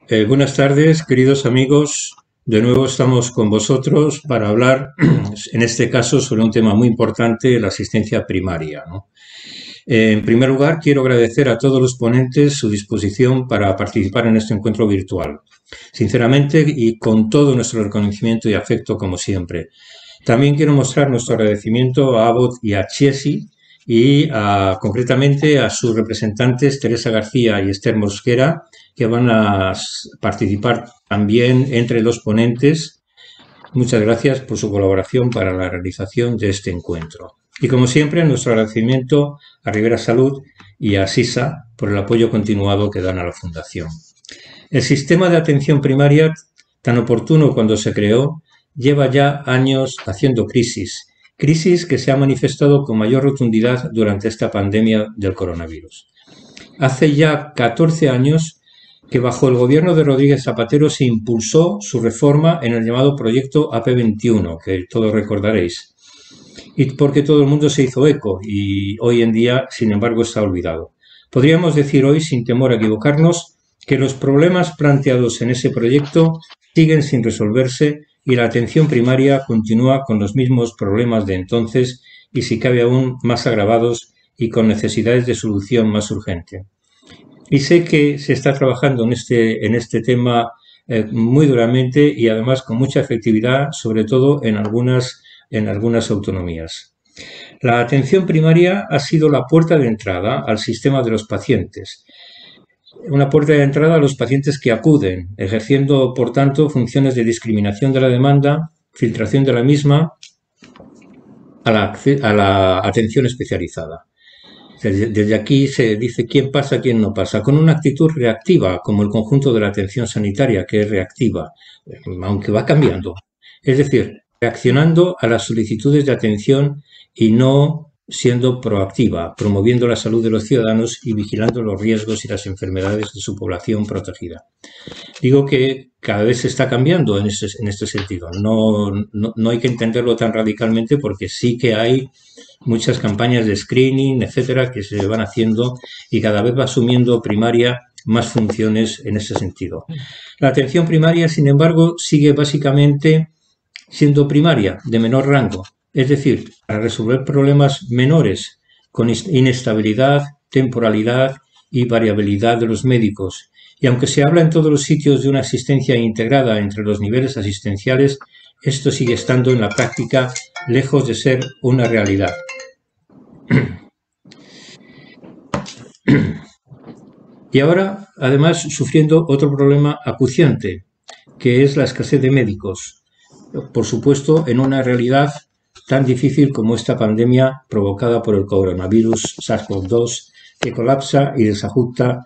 Buenas tardes, queridos amigos. De nuevo estamos con vosotros para hablar, en este caso, sobre un tema muy importante, la asistencia primaria, ¿no? En primer lugar, quiero agradecer a todos los ponentes su disposición para participar en este encuentro virtual. Sinceramente y con todo nuestro reconocimiento y afecto, como siempre. También quiero mostrar nuestro agradecimiento a Abbott y a Chiesi y concretamente a sus representantes Teresa García y Esther Mosquera, que van a participar también entre los ponentes. Muchas gracias por su colaboración para la realización de este encuentro. Y como siempre, nuestro agradecimiento a Rivera Salud y a SISA por el apoyo continuado que dan a la Fundación. El sistema de atención primaria, tan oportuno cuando se creó, lleva ya años haciendo crisis que se ha manifestado con mayor rotundidad durante esta pandemia del coronavirus. Hace ya 14 años que bajo el gobierno de Rodríguez Zapatero se impulsó su reforma en el llamado proyecto AP21, que todos recordaréis, y porque todo el mundo se hizo eco y hoy en día, sin embargo, está olvidado. Podríamos decir hoy, sin temor a equivocarnos, que los problemas planteados en ese proyecto siguen sin resolverse y la atención primaria continúa con los mismos problemas de entonces y, si cabe, aún más agravados y con necesidades de solución más urgente. Y sé que se está trabajando en este tema muy duramente y además con mucha efectividad, sobre todo en algunas autonomías. La atención primaria ha sido la puerta de entrada al sistema de los pacientes. Una puerta de entrada a los pacientes que acuden, ejerciendo, por tanto, funciones de discriminación de la demanda, filtración de la misma, a la atención especializada. Desde aquí se dice quién pasa, quién no pasa, con una actitud reactiva, como el conjunto de la atención sanitaria, que es reactiva, aunque va cambiando. Es decir, reaccionando a las solicitudes de atención y no siendo proactiva, promoviendo la salud de los ciudadanos y vigilando los riesgos y las enfermedades de su población protegida. Digo que cada vez se está cambiando en este sentido. No hay que entenderlo tan radicalmente porque sí que hay muchas campañas de screening, etcétera, que se van haciendo y cada vez va asumiendo primaria más funciones en ese sentido. La atención primaria, sin embargo, sigue básicamente siendo primaria, de menor rango. Es decir, para resolver problemas menores con inestabilidad, temporalidad y variabilidad de los médicos. Y aunque se habla en todos los sitios de una asistencia integrada entre los niveles asistenciales, esto sigue estando en la práctica lejos de ser una realidad. Y ahora, además, sufriendo otro problema acuciante, que es la escasez de médicos. Por supuesto, en una realidad tan difícil como esta pandemia provocada por el coronavirus SARS-CoV-2, que colapsa y desajusta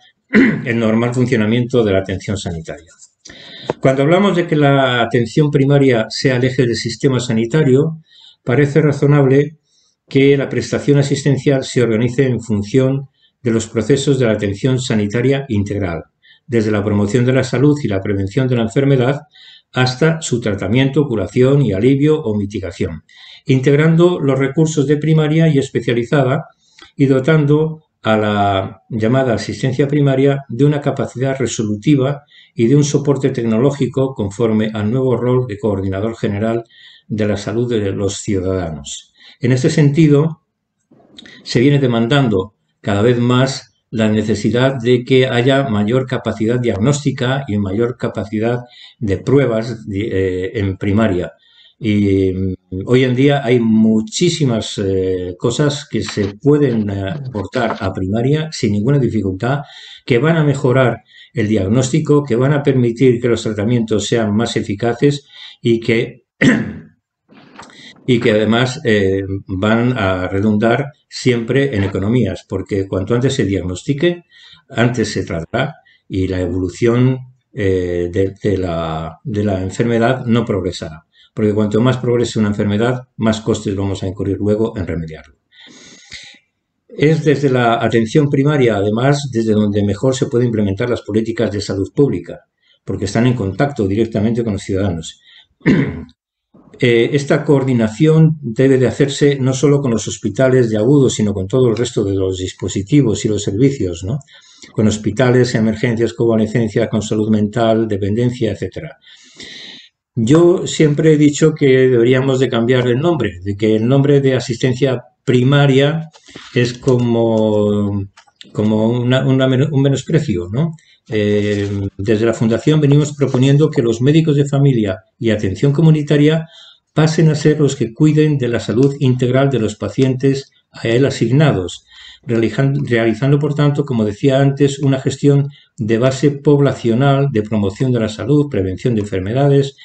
el normal funcionamiento de la atención sanitaria. Cuando hablamos de que la atención primaria sea el eje del sistema sanitario, parece razonable que la prestación asistencial se organice en función de los procesos de la atención sanitaria integral, desde la promoción de la salud y la prevención de la enfermedad hasta su tratamiento, curación y alivio o mitigación, integrando los recursos de primaria y especializada y dotando a la llamada asistencia primaria de una capacidad resolutiva y de un soporte tecnológico conforme al nuevo rol de coordinador general de la salud de los ciudadanos. En este sentido, se viene demandando cada vez más la necesidad de que haya mayor capacidad diagnóstica y mayor capacidad de pruebas en primaria. Y hoy en día hay muchísimas cosas que se pueden aportar a primaria sin ninguna dificultad, que van a mejorar el diagnóstico, que van a permitir que los tratamientos sean más eficaces y que además van a redundar siempre en economías, porque cuanto antes se diagnostique, antes se tratará y la evolución de la enfermedad no progresará. Porque cuanto más progrese una enfermedad, más costes vamos a incurrir luego en remediarlo. Es desde la atención primaria, además, desde donde mejor se pueden implementar las políticas de salud pública, porque están en contacto directamente con los ciudadanos. Esta coordinación debe de hacerse no solo con los hospitales de agudos, sino con todo el resto de los dispositivos y los servicios, ¿no? con hospitales, emergencias, convalecencia, con salud mental, dependencia, etcétera. Yo siempre he dicho que deberíamos de cambiar el nombre, de que el nombre de asistencia primaria es como un menosprecio, ¿no? Desde la Fundación venimos proponiendo que los médicos de familia y atención comunitaria pasen a ser los que cuiden de la salud integral de los pacientes a él asignados, realizando, por tanto, como decía antes, una gestión de base poblacional de promoción de la salud, prevención de enfermedades,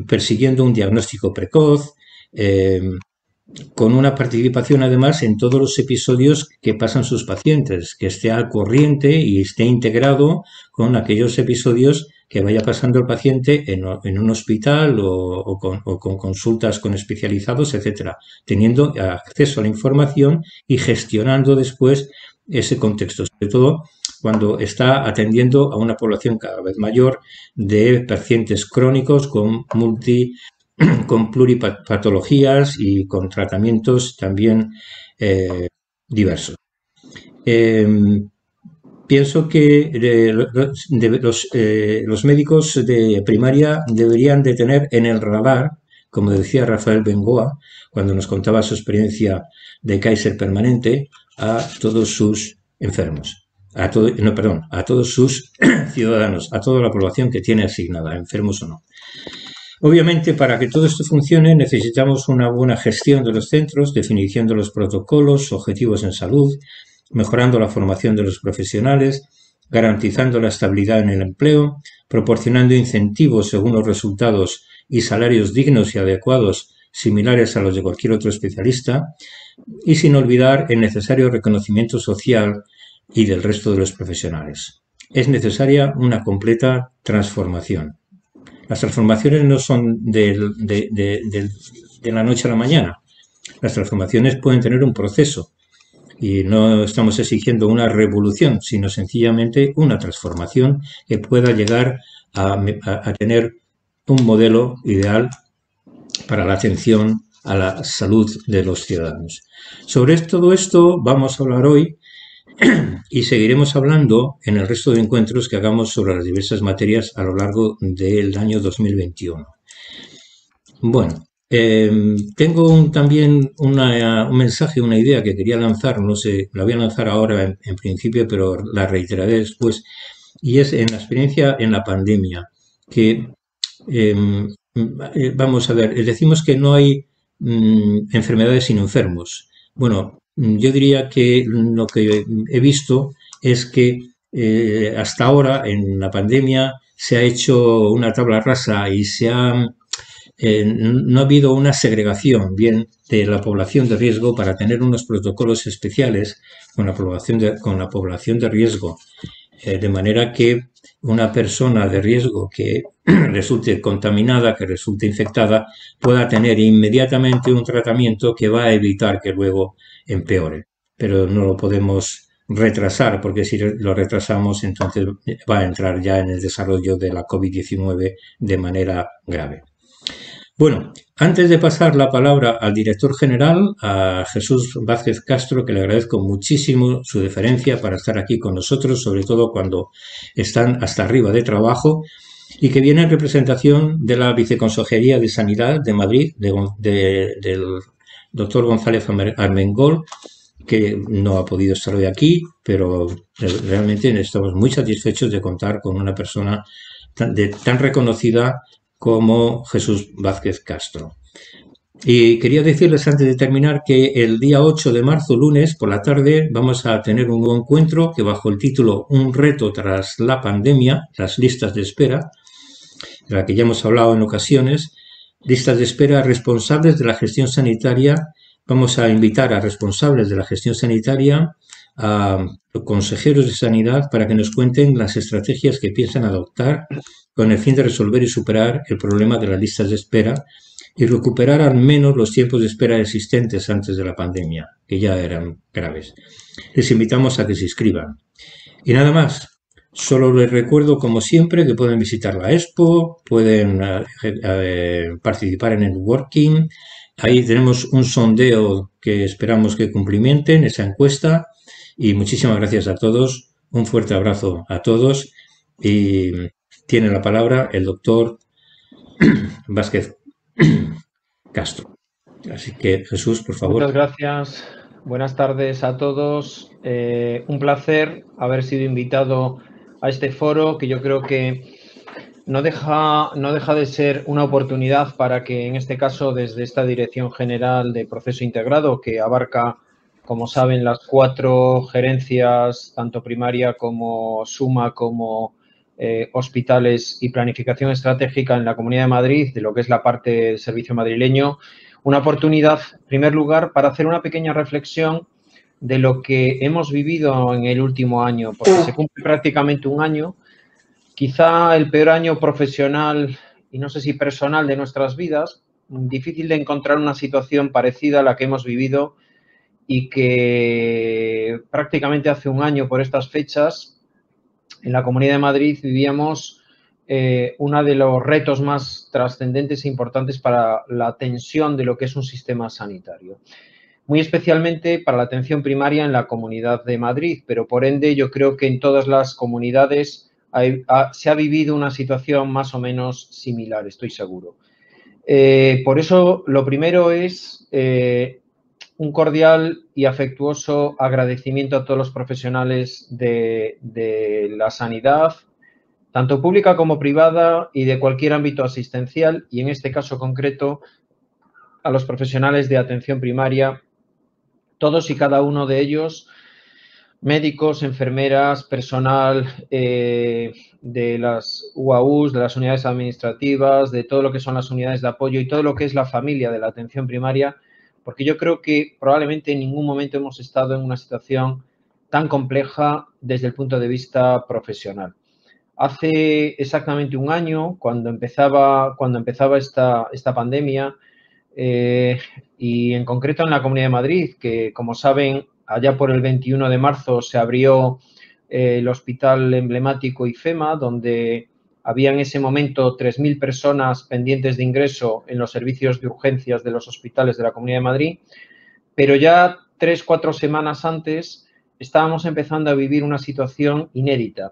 persiguiendo un diagnóstico precoz, con una participación además en todos los episodios que pasan sus pacientes, que esté al corriente y esté integrado con aquellos episodios que vaya pasando el paciente en un hospital o con consultas con especializados, etcétera, teniendo acceso a la información y gestionando después ese contexto, sobre todo cuando está atendiendo a una población cada vez mayor de pacientes crónicos con pluripatologías y con tratamientos también diversos. Pienso que los médicos de primaria deberían de tener en el radar, como decía Rafael Bengoa, cuando nos contaba su experiencia de Kaiser permanente, a todos sus enfermos. A todos sus ciudadanos, a toda la población que tiene asignada, enfermos o no. Obviamente, para que todo esto funcione, necesitamos una buena gestión de los centros, definición de los protocolos, objetivos en salud, mejorando la formación de los profesionales, garantizando la estabilidad en el empleo, proporcionando incentivos según los resultados y salarios dignos y adecuados similares a los de cualquier otro especialista, y sin olvidar el necesario reconocimiento social y del resto de los profesionales. Es necesaria una completa transformación. Las transformaciones no son de la noche a la mañana. Las transformaciones pueden tener un proceso y no estamos exigiendo una revolución, sino sencillamente una transformación que pueda llegar a tener un modelo ideal para la atención a la salud de los ciudadanos. Sobre todo esto vamos a hablar hoy y seguiremos hablando en el resto de encuentros que hagamos sobre las diversas materias a lo largo del año 2021. Bueno, tengo también un mensaje, una idea que quería lanzar, no sé, la voy a lanzar ahora en principio, pero la reiteraré después, y es en la experiencia en la pandemia, que vamos a ver, decimos que no hay enfermedades sin enfermos. Bueno, yo diría que lo que he visto es que hasta ahora en la pandemia se ha hecho una tabla rasa y no ha habido una segregación bien de la población de riesgo para tener unos protocolos especiales con la población de riesgo, de manera que una persona de riesgo que resulte contaminada, que resulte infectada, pueda tener inmediatamente un tratamiento que va a evitar que luego empeore. Pero no lo podemos retrasar, porque si lo retrasamos, entonces va a entrar ya en el desarrollo de la COVID-19 de manera grave. Bueno, antes de pasar la palabra al director general, a Jesús Vázquez Castro, que le agradezco muchísimo su deferencia para estar aquí con nosotros, sobre todo cuando están hasta arriba de trabajo, y que viene en representación de la Viceconsejería de Sanidad de Madrid, del doctor González Armengol, que no ha podido estar hoy aquí, pero realmente estamos muy satisfechos de contar con una persona tan reconocida como Jesús Vázquez Castro. Y quería decirles antes de terminar que el día 8 de marzo, lunes, por la tarde, vamos a tener un nuevo encuentro que bajo el título Un reto tras la pandemia, las listas de espera, de la que ya hemos hablado en ocasiones, listas de espera responsables de la gestión sanitaria. Vamos a invitar a responsables de la gestión sanitaria, a consejeros de sanidad, para que nos cuenten las estrategias que piensan adoptar con el fin de resolver y superar el problema de las listas de espera y recuperar al menos los tiempos de espera existentes antes de la pandemia, que ya eran graves. Les invitamos a que se inscriban. Y nada más. Solo les recuerdo, como siempre, que pueden visitar la Expo, pueden participar en el networking. Ahí tenemos un sondeo que esperamos que cumplimenten, esa encuesta, Y muchísimas gracias a todos, un fuerte abrazo a todos y tiene la palabra el doctor Vázquez Castro. Así que Jesús, por favor. Muchas gracias. Buenas tardes a todos. Un placer haber sido invitado a este foro, que yo creo que no deja de ser una oportunidad para que, en este caso, desde esta Dirección General de Proceso Integrado, que abarca, como saben, las 4 gerencias, tanto primaria como suma, como hospitales y planificación estratégica en la Comunidad de Madrid, de lo que es la parte del servicio madrileño, una oportunidad, en primer lugar, para hacer una pequeña reflexión de lo que hemos vivido en el último año, porque se cumple prácticamente un año, quizá el peor año profesional y no sé si personal de nuestras vidas, difícil de encontrar una situación parecida a la que hemos vivido y que prácticamente hace un año por estas fechas en la Comunidad de Madrid vivíamos uno de los retos más trascendentes e importantes para la tensión de lo que es un sistema sanitario. Muy especialmente para la atención primaria en la Comunidad de Madrid, pero por ende yo creo que en todas las comunidades se ha vivido una situación más o menos similar, estoy seguro. Por eso lo primero es un cordial y afectuoso agradecimiento a todos los profesionales de la sanidad, tanto pública como privada y de cualquier ámbito asistencial, y en este caso concreto a los profesionales de atención primaria, todos y cada uno de ellos, médicos, enfermeras, personal de las UAUs, de las unidades administrativas, de todo lo que son las unidades de apoyo y todo lo que es la familia de la atención primaria, porque yo creo que probablemente en ningún momento hemos estado en una situación tan compleja desde el punto de vista profesional. Hace exactamente un año, cuando empezaba esta pandemia, y en concreto en la Comunidad de Madrid, que como saben, allá por el 21 de marzo se abrió el hospital emblemático IFEMA, donde había en ese momento 3.000 personas pendientes de ingreso en los servicios de urgencias de los hospitales de la Comunidad de Madrid, pero ya 3-4 semanas antes estábamos empezando a vivir una situación inédita.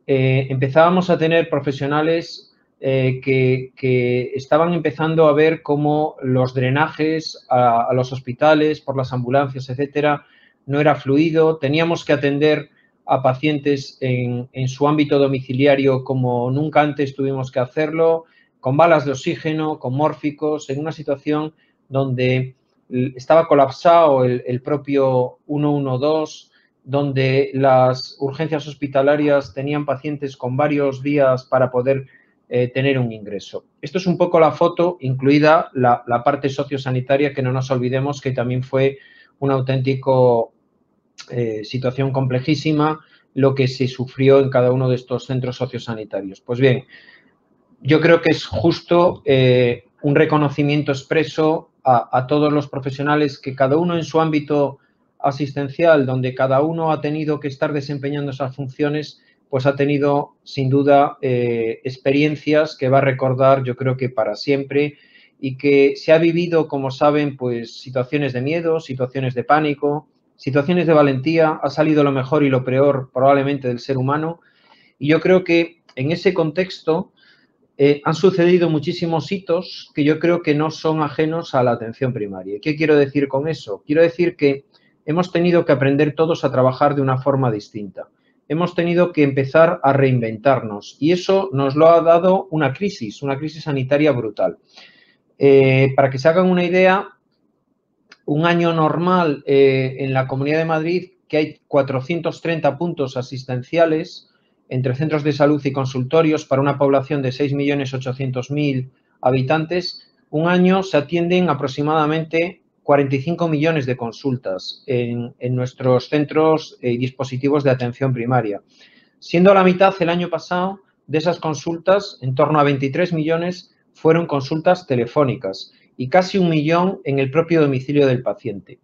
Empezábamos a tener profesionales que estaban empezando a ver cómo los drenajes a los hospitales por las ambulancias, etcétera, no era fluido. Teníamos que atender a pacientes en su ámbito domiciliario como nunca antes tuvimos que hacerlo, con balas de oxígeno, con mórficos, en una situación donde estaba colapsado el propio 112, donde las urgencias hospitalarias tenían pacientes con varios días para poder tener un ingreso. Esto es un poco la foto, incluida la parte sociosanitaria, que no nos olvidemos que también fue una auténtica situación complejísima lo que se sufrió en cada uno de estos centros sociosanitarios. Pues bien, yo creo que es justo un reconocimiento expreso a todos los profesionales que cada uno en su ámbito asistencial, donde cada uno ha tenido que estar desempeñando esas funciones, pues ha tenido sin duda experiencias que va a recordar, yo creo que para siempre, y que se ha vivido, como saben, pues situaciones de miedo, situaciones de pánico, situaciones de valentía, ha salido lo mejor y lo peor probablemente del ser humano, y yo creo que en ese contexto han sucedido muchísimos hitos que yo creo que no son ajenos a la atención primaria. ¿Qué quiero decir con eso? Quiero decir que hemos tenido que aprender todos a trabajar de una forma distinta. Hemos tenido que empezar a reinventarnos y eso nos lo ha dado una crisis sanitaria brutal. Para que se hagan una idea, un año normal en la Comunidad de Madrid, que hay 430 puntos asistenciales entre centros de salud y consultorios para una población de 6.800.000 habitantes, un año se atienden aproximadamente 45 millones de consultas en nuestros centros y dispositivos de atención primaria. Siendo la mitad el año pasado de esas consultas, en torno a 23 millones, fueron consultas telefónicas y casi 1 millón en el propio domicilio del paciente.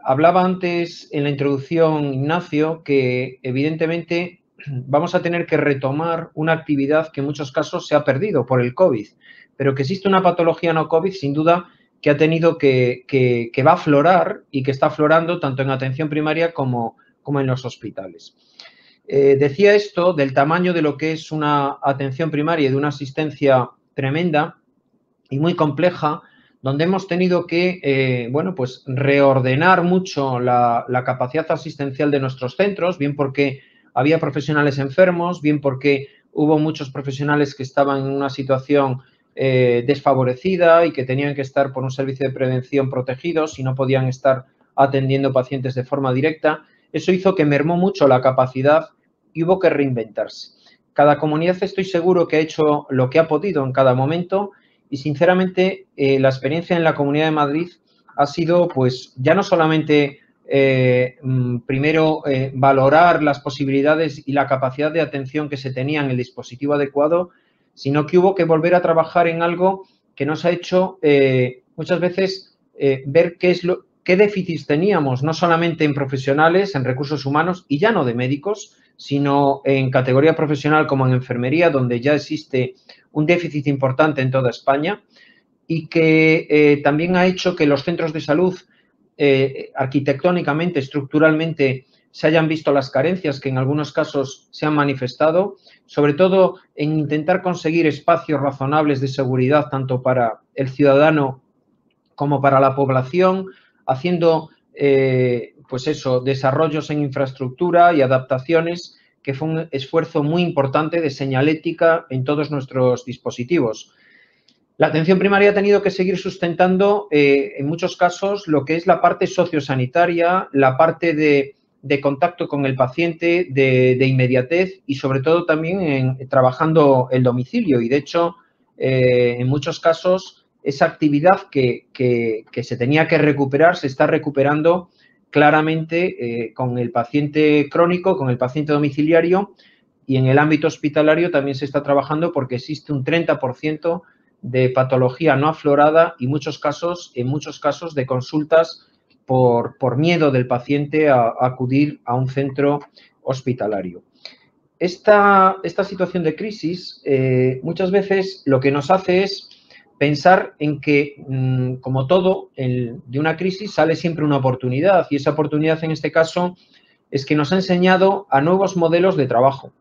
Hablaba antes en la introducción, Ignacio, que evidentemente vamos a tener que retomar una actividad que en muchos casos se ha perdido por el COVID, pero que existe una patología no COVID, sin duda, que ha tenido que va a aflorar y que está aflorando tanto en atención primaria como en los hospitales. Decía esto del tamaño de lo que es una atención primaria y de una asistencia tremenda y muy compleja, donde hemos tenido que, bueno, pues reordenar mucho la capacidad asistencial de nuestros centros, bien porque había profesionales enfermos, bien porque hubo muchos profesionales que estaban en una situación desfavorecida y que tenían que estar por un servicio de prevención protegidos y no podían estar atendiendo pacientes de forma directa. Eso hizo que mermó mucho la capacidad y hubo que reinventarse. Cada comunidad estoy seguro que ha hecho lo que ha podido en cada momento y, sinceramente, la experiencia en la Comunidad de Madrid ha sido, pues, ya no solamente primero valorar las posibilidades y la capacidad de atención que se tenía en el dispositivo adecuado, sino que hubo que volver a trabajar en algo que nos ha hecho muchas veces ver qué déficits teníamos, no solamente en profesionales, en recursos humanos y ya no de médicos, sino en categoría profesional como en enfermería, donde ya existe un déficit importante en toda España y que también ha hecho que los centros de salud arquitectónicamente, estructuralmente, se hayan visto las carencias que en algunos casos se han manifestado, sobre todo en intentar conseguir espacios razonables de seguridad tanto para el ciudadano como para la población, haciendo, pues eso, desarrollos en infraestructura y adaptaciones, que fue un esfuerzo muy importante de señalética en todos nuestros dispositivos. La atención primaria ha tenido que seguir sustentando, en muchos casos, lo que es la parte sociosanitaria, la parte de contacto con el paciente, de inmediatez y, sobre todo, también trabajando el domicilio. Y, de hecho, en muchos casos, esa actividad que se tenía que recuperar se está recuperando claramente con el paciente crónico, con el paciente domiciliario, y en el ámbito hospitalario también se está trabajando porque existe un 30% de patología no aflorada y en muchos casos de consultas por miedo del paciente a acudir a un centro hospitalario. Esta situación de crisis muchas veces lo que nos hace es pensar en que, como todo, de una crisis sale siempre una oportunidad, y esa oportunidad en este caso es que nos ha enseñado a nuevos modelos de trabajo.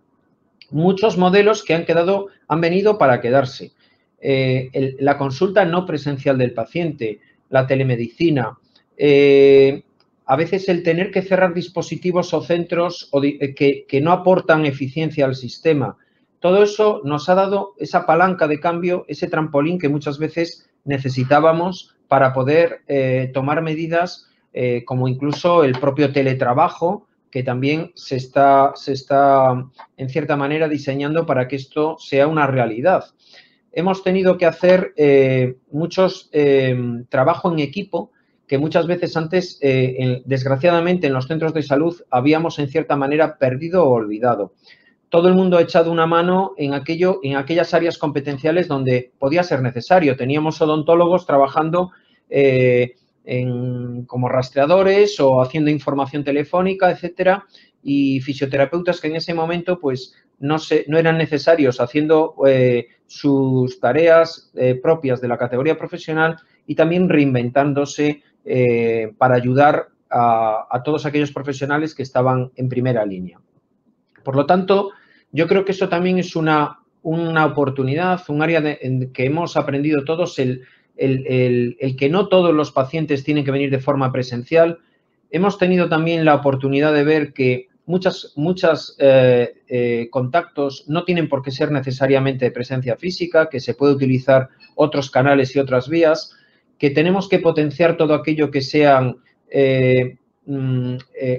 Muchos modelos que han venido para quedarse. La consulta no presencial del paciente, la telemedicina, a veces el tener que cerrar dispositivos o centros que no aportan eficiencia al sistema. Todo eso nos ha dado esa palanca de cambio, ese trampolín que muchas veces necesitábamos para poder tomar medidas como incluso el propio teletrabajo, que también se está, en cierta manera, diseñando para que esto sea una realidad. Hemos tenido que hacer muchos trabajo en equipo que muchas veces antes, desgraciadamente, en los centros de salud habíamos, en cierta manera, perdido o olvidado. Todo el mundo ha echado una mano en aquellas áreas competenciales donde podía ser necesario. Teníamos odontólogos trabajando como rastreadores o haciendo información telefónica, etcétera, y fisioterapeutas que en ese momento pues no eran necesarios haciendo sus tareas propias de la categoría profesional y también reinventándose para ayudar a todos aquellos profesionales que estaban en primera línea. Por lo tanto, yo creo que eso también es una oportunidad, un área en que hemos aprendido todos, el que no todos los pacientes tienen que venir de forma presencial. Hemos tenido también la oportunidad de ver que muchos contactos no tienen por qué ser necesariamente de presencia física, que se puede utilizar otros canales y otras vías, que tenemos que potenciar todo aquello que sean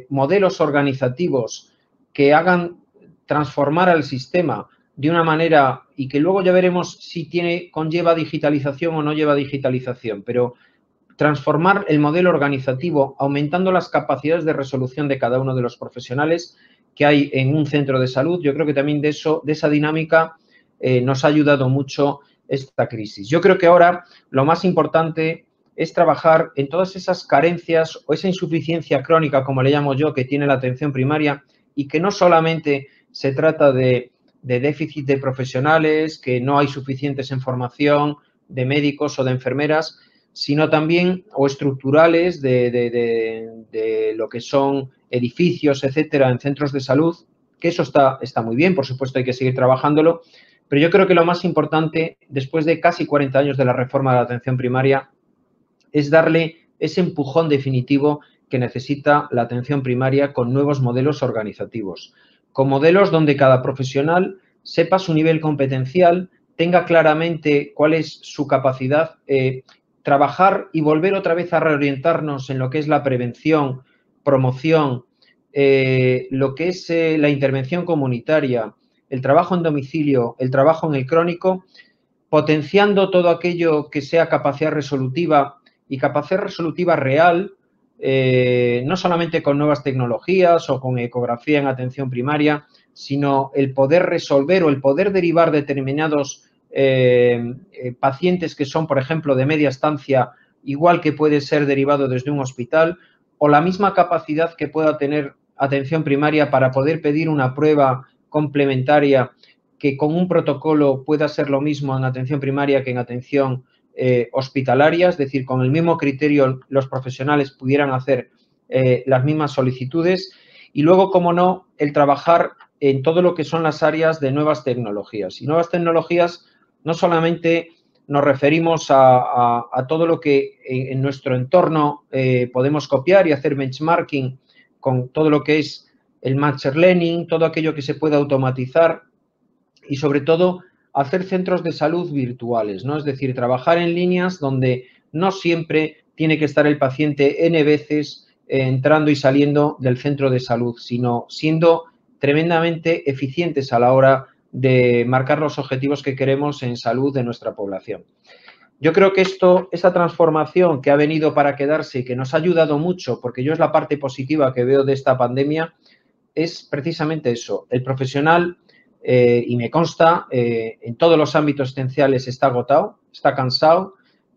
modelos organizativos que hagan transformar al sistema de una manera y que luego ya veremos si conlleva digitalización o no lleva digitalización, pero transformar el modelo organizativo aumentando las capacidades de resolución de cada uno de los profesionales que hay en un centro de salud. Yo creo que también de esa dinámica nos ha ayudado mucho esta crisis. Yo creo que ahora lo más importante es trabajar en todas esas carencias o esa insuficiencia crónica, como le llamo yo, que tiene la atención primaria y que no solamente se trata de déficit de profesionales, que no hay suficientes en formación, de médicos o de enfermeras, sino también, o estructurales de lo que son edificios, etcétera, en centros de salud, que eso está muy bien, por supuesto hay que seguir trabajándolo, pero yo creo que lo más importante, después de casi 40 años de la reforma de la atención primaria, es darle ese empujón definitivo que necesita la atención primaria con nuevos modelos organizativos, con modelos donde cada profesional sepa su nivel competencial, tenga claramente cuál es su capacidad, trabajar y volver otra vez a reorientarnos en lo que es la prevención, promoción, lo que es la intervención comunitaria, el trabajo en domicilio, el trabajo en el crónico, potenciando todo aquello que sea capacidad resolutiva y capacidad resolutiva real, no solamente con nuevas tecnologías o con ecografía en atención primaria, sino el poder resolver o el poder derivar determinados pacientes que son, por ejemplo, de media estancia, igual que puede ser derivado desde un hospital, o la misma capacidad que pueda tener atención primaria para poder pedir una prueba complementaria que con un protocolo pueda ser lo mismo en atención primaria que en atención hospitalaria, es decir, con el mismo criterio los profesionales pudieran hacer las mismas solicitudes. Y luego, como no, el trabajar en todo lo que son las áreas de nuevas tecnologías. Y nuevas tecnologías no solamente nos referimos a todo lo que en nuestro entorno podemos copiar y hacer benchmarking con todo lo que es el Machine Learning, todo aquello que se puede automatizar y, sobre todo, hacer centros de salud virtuales, ¿no? Es decir, trabajar en líneas donde no siempre tiene que estar el paciente N veces entrando y saliendo del centro de salud, sino siendo tremendamente eficientes a la hora de marcar los objetivos que queremos en salud de nuestra población. Yo creo que esta transformación que ha venido para quedarse y que nos ha ayudado mucho, porque yo es la parte positiva que veo de esta pandemia, es precisamente eso. El profesional, y me consta, en todos los ámbitos esenciales está agotado, está cansado.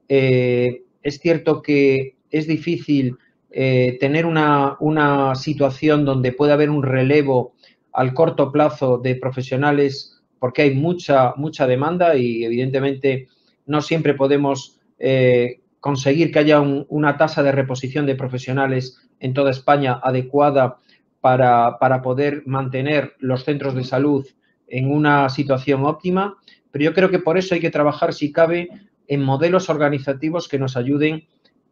Es cierto que es difícil tener una situación donde pueda haber un relevo al corto plazo de profesionales porque hay mucha demanda y, evidentemente, no siempre podemos conseguir que haya una tasa de reposición de profesionales en toda España adecuada para poder mantener los centros de salud en una situación óptima, pero yo creo que por eso hay que trabajar, si cabe, en modelos organizativos que nos ayuden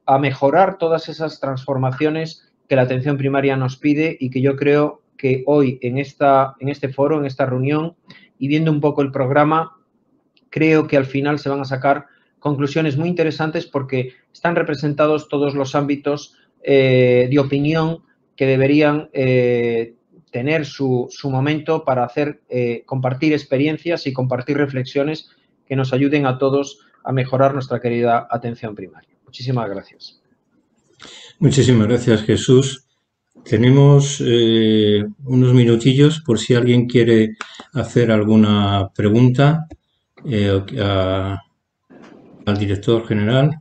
a mejorar todas esas transformaciones que la atención primaria nos pide y que yo creo que hoy en este foro, en esta reunión, y viendo un poco el programa, creo que al final se van a sacar conclusiones muy interesantes porque están representados todos los ámbitos de opinión que deberían tener su momento para hacer compartir experiencias y compartir reflexiones que nos ayuden a todos a mejorar nuestra querida atención primaria. Muchísimas gracias. Muchísimas gracias, Jesús. Tenemos unos minutillos por si alguien quiere hacer alguna pregunta al director general.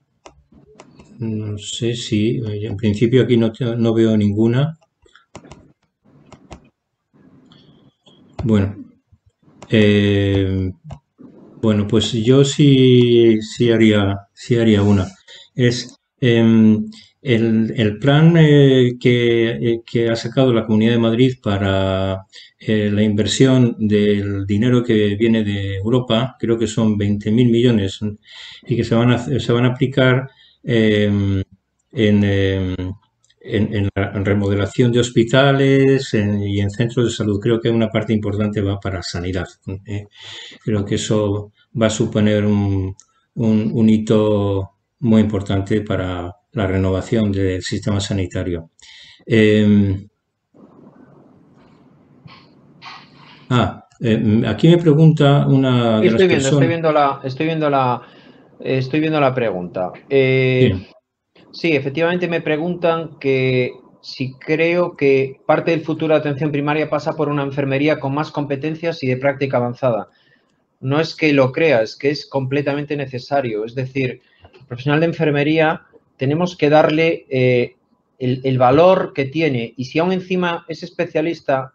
No sé si, en principio aquí no veo ninguna. Bueno, pues yo sí haría una. Es el plan que ha sacado la Comunidad de Madrid para la inversión del dinero que viene de Europa, creo que son 20.000 millones y que se van a aplicar en la remodelación de hospitales y en centros de salud. Creo que una parte importante va para sanidad. Creo que eso va a suponer un hito muy importante para la renovación del sistema sanitario. Aquí me pregunta una de las personas. Estoy viendo la pregunta. Sí, efectivamente me preguntan que si creo que parte del futuro de atención primaria pasa por una enfermería con más competencias y de práctica avanzada. No es que lo crea, es que es completamente necesario. Es decir, el profesional de enfermería tenemos que darle el valor que tiene, y si aún encima es especialista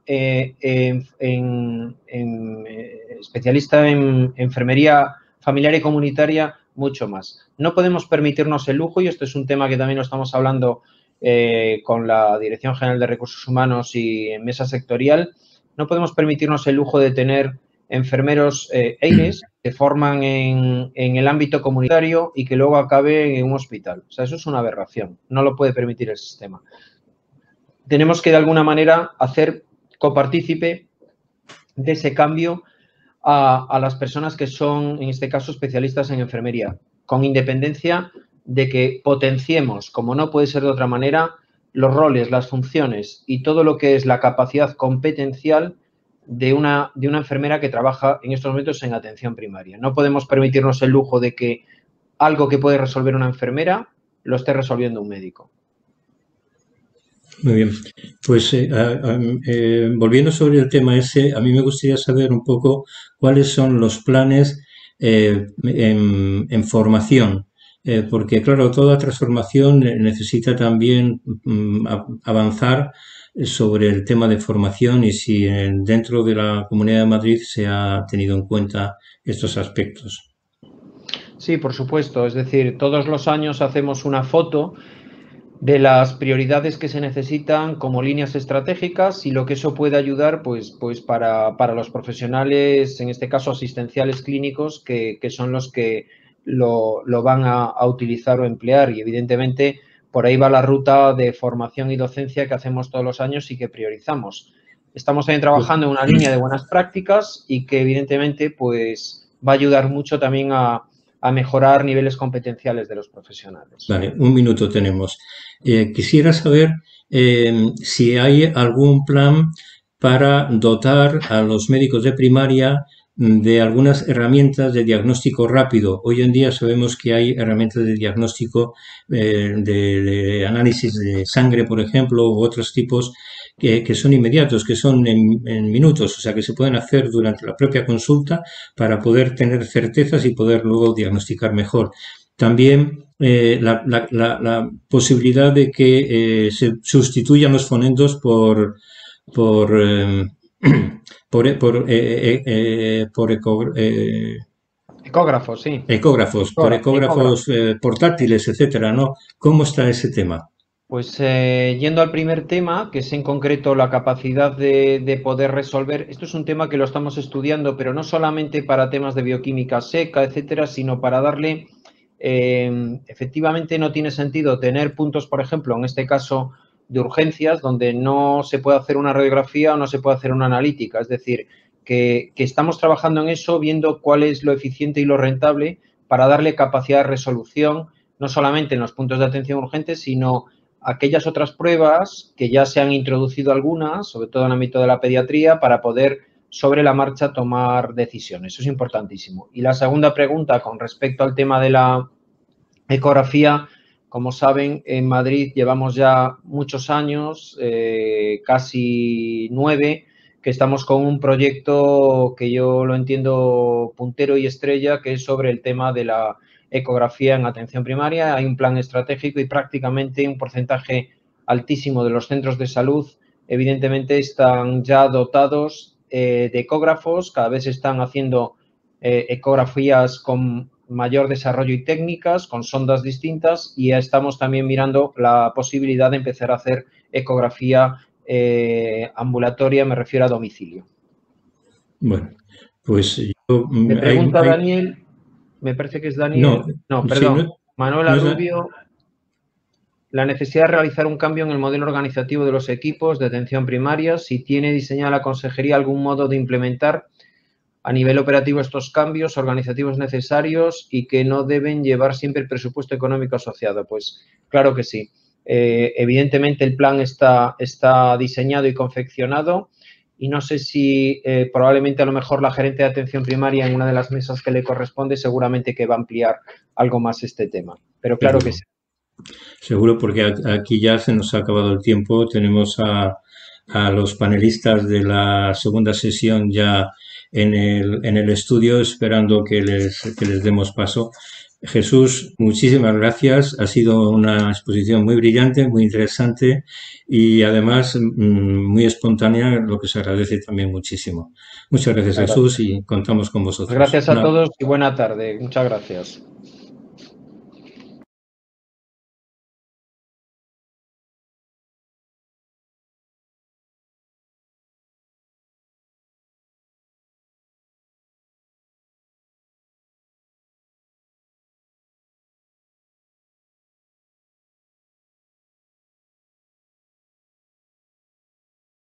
especialista en enfermería familiar y comunitaria, mucho más. No podemos permitirnos el lujo, y esto es un tema que también lo estamos hablando con la Dirección General de Recursos Humanos y en mesa sectorial, no podemos permitirnos el lujo de tener enfermeros EIRES que forman en el ámbito comunitario y que luego acaben en un hospital. O sea, eso es una aberración. No lo puede permitir el sistema. Tenemos que, de alguna manera, hacer copartícipe de ese cambio a las personas que son, en este caso, especialistas en enfermería, con independencia de que potenciemos, como no puede ser de otra manera, los roles, las funciones y todo lo que es la capacidad competencial de una enfermera que trabaja en estos momentos en atención primaria. No podemos permitirnos el lujo de que algo que puede resolver una enfermera lo esté resolviendo un médico. Muy bien. Pues volviendo sobre el tema ese, a mí me gustaría saber un poco cuáles son los planes en formación. Porque, claro, toda transformación necesita también avanzar sobre el tema de formación y si dentro de la Comunidad de Madrid se ha tenido en cuenta estos aspectos. Sí, por supuesto. Es decir, todos los años hacemos una foto de las prioridades que se necesitan como líneas estratégicas y lo que eso puede ayudar pues para los profesionales, en este caso asistenciales clínicos, que son los que lo van a utilizar o emplear. Y evidentemente por ahí va la ruta de formación y docencia que hacemos todos los años y que priorizamos. Estamos también trabajando en una línea de buenas prácticas y que evidentemente pues va a ayudar mucho también a mejorar niveles competenciales de los profesionales. Vale, un minuto tenemos. Quisiera saber si hay algún plan para dotar a los médicos de primaria de algunas herramientas de diagnóstico rápido. Hoy en día sabemos que hay herramientas de diagnóstico de análisis de sangre, por ejemplo, u otros tipos que son inmediatos, que son en minutos, o sea, que se pueden hacer durante la propia consulta para poder tener certezas y poder luego diagnosticar mejor. También la posibilidad de que se sustituyan los fonendos por ecógrafos, sí. Ecógrafos portátiles, etcétera, ¿no? ¿Cómo está ese tema? Pues yendo al primer tema, que es en concreto la capacidad de poder resolver, esto es un tema que lo estamos estudiando, pero no solamente para temas de bioquímica seca, etcétera, sino para darle, efectivamente no tiene sentido tener puntos, por ejemplo, en este caso de urgencias, donde no se puede hacer una radiografía o no se puede hacer una analítica, es decir, que estamos trabajando en eso, viendo cuál es lo eficiente y lo rentable para darle capacidad de resolución, no solamente en los puntos de atención urgente, sino aquellas otras pruebas que ya se han introducido algunas, sobre todo en el ámbito de la pediatría, para poder sobre la marcha tomar decisiones. Eso es importantísimo. Y la segunda pregunta con respecto al tema de la ecografía, como saben, en Madrid llevamos ya muchos años, casi 9, que estamos con un proyecto que yo lo entiendo puntero y estrella, que es sobre el tema de la ecografía en atención primaria. Hay un plan estratégico y prácticamente un porcentaje altísimo de los centros de salud, evidentemente, están ya dotados de ecógrafos, cada vez están haciendo ecografías con mayor desarrollo y técnicas, con sondas distintas, y ya estamos también mirando la posibilidad de empezar a hacer ecografía ambulatoria, me refiero a domicilio. Bueno, pues yo... Me pregunta Daniel, me parece que es Daniel, no, perdón, sí, Manuela Rubio, la necesidad de realizar un cambio en el modelo organizativo de los equipos de atención primaria, si tiene diseñada la consejería algún modo de implementar a nivel operativo estos cambios organizativos necesarios y que no deben llevar siempre el presupuesto económico asociado. Pues claro que sí. Evidentemente el plan está diseñado y confeccionado y no sé si probablemente a lo mejor la gerente de atención primaria en una de las mesas que le corresponde seguramente que va a ampliar algo más este tema. Pero claro que sí. Seguro, porque aquí ya se nos ha acabado el tiempo. Tenemos a los panelistas de la segunda sesión ya en el estudio esperando que les demos paso. Jesús, muchísimas gracias. Ha sido una exposición muy brillante, muy interesante y además muy espontánea, lo que se agradece también muchísimo. Muchas gracias, Jesús, y contamos con vosotros. Gracias a todos y buena tarde. Muchas gracias.